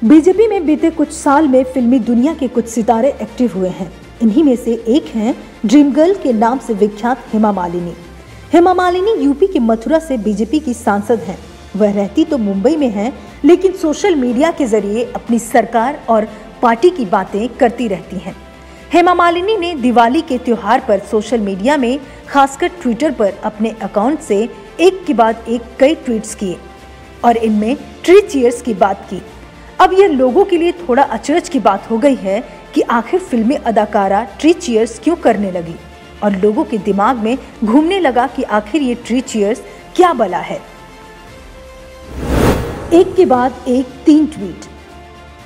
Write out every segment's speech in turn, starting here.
BJP में बीते कुछ साल में फिल्मी दुनिया के कुछ सितारे एक्टिव हुए हैं। इन्हीं में से एक हैं ड्रीम गर्ल के नाम से विख्यात हेमा मालिनी। हेमा मालिनी यूपी के मथुरा से बीजेपी की सांसद हैं। वह रहती तो मुंबई में हैं, लेकिन सोशल मीडिया के जरिए अपनी सरकार और पार्टी की बातें करती रहती हैं। हेमा मालिनी ने दिवाली के त्योहार पर सोशल मीडिया में, खासकर ट्विटर पर अपने अकाउंट से एक के बाद एक कई ट्वीट्स किए और इनमें ट्री चीयर्स की बात की। अब यह लोगों के लिए थोड़ा अचरज की बात हो गई है कि आखिर फिल्मी अदाकारा ट्री चीयर्स क्यों करने लगी, और लोगों के दिमाग में घूमने लगा कि आखिर ये ट्री चीयर्स क्या बला है। एक के बाद एक 3 ट्वीट।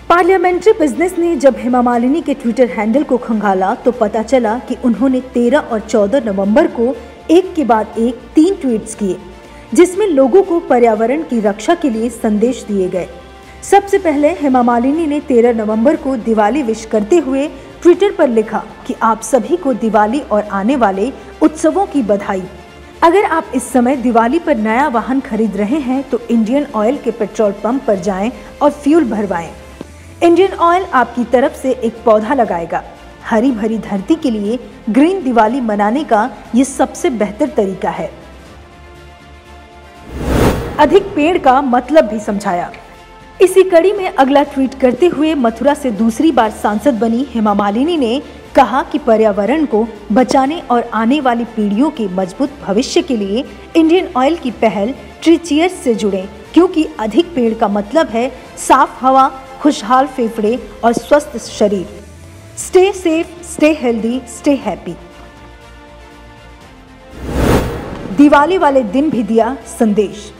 पार्लियामेंट्री बिजनेस ने जब हेमा मालिनी के ट्विटर हैंडल को खंगाला तो पता चला कि उन्होंने 13 और 14 नवंबर को एक के बाद एक 3 ट्वीट्स किए, जिसमें लोगों को पर्यावरण की रक्षा के लिए संदेश दिए गए। सबसे पहले हेमा मालिनी ने 13 नवंबर को दिवाली विश करते हुए ट्विटर पर लिखा कि आप सभी को दिवाली और आने वाले उत्सवों की बधाई। अगर आप इस समय दिवाली पर नया वाहन खरीद रहे हैं तो इंडियन ऑयल के पेट्रोल पंप पर जाएं और फ्यूल भरवाएं। इंडियन ऑयल आपकी तरफ से एक पौधा लगाएगा। हरी भरी धरती के लिए ग्रीन दिवाली मनाने का ये सबसे बेहतर तरीका है। अधिक पेड़ का मतलब भी समझाया। इसी कड़ी में अगला ट्वीट करते हुए मथुरा से दूसरी बार सांसद बनी हेमा मालिनी ने कहा कि पर्यावरण को बचाने और आने वाली पीढ़ियों के मजबूत भविष्य के लिए इंडियन ऑयल की पहल ट्री चीयर्स से जुड़ें, क्योंकि अधिक पेड़ का मतलब है साफ हवा, खुशहाल फेफड़े और स्वस्थ शरीर। Stay safe, stay healthy, stay happy. Diwali वाले दिन भी दिया संदेश।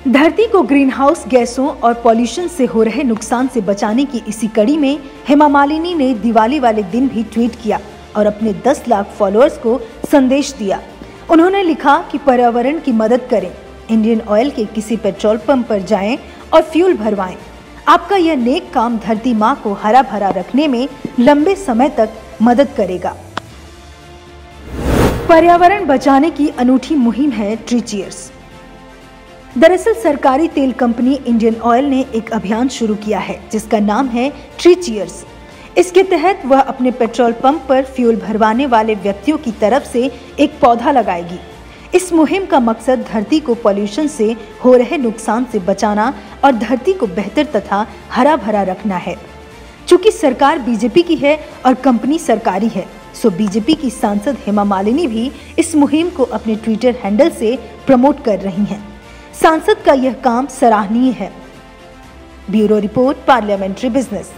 धरती को ग्रीन हाउस गैसों और पॉल्यूशन से हो रहे नुकसान से बचाने की इसी कड़ी में हेमा मालिनी ने दिवाली वाले दिन भी ट्वीट किया और अपने 10 लाख फॉलोअर्स को संदेश दिया। उन्होंने लिखा कि पर्यावरण की मदद करें, इंडियन ऑयल के किसी पेट्रोल पंप पर जाएं और फ्यूल भरवाएं। आपका यह नेक काम धरती माँ को हरा भरा रखने में लंबे समय तक मदद करेगा। पर्यावरण बचाने की अनूठी मुहिम है ट्री चीयर्स। दरअसल सरकारी तेल कंपनी इंडियन ऑयल ने एक अभियान शुरू किया है जिसका नाम है ट्री चीयर्स। इसके तहत वह अपने पेट्रोल पंप पर फ्यूल भरवाने वाले व्यक्तियों की तरफ से एक पौधा लगाएगी। इस मुहिम का मकसद धरती को पॉल्यूशन से हो रहे नुकसान से बचाना और धरती को बेहतर तथा हरा भरा रखना है। चूंकि सरकार बीजेपी की है और कंपनी सरकारी है, सो बीजेपी की सांसद हेमा मालिनी भी इस मुहिम को अपने ट्विटर हैंडल से प्रमोट कर रही हैं। सांसद का यह काम सराहनीय है। Bureau report, parliamentary business.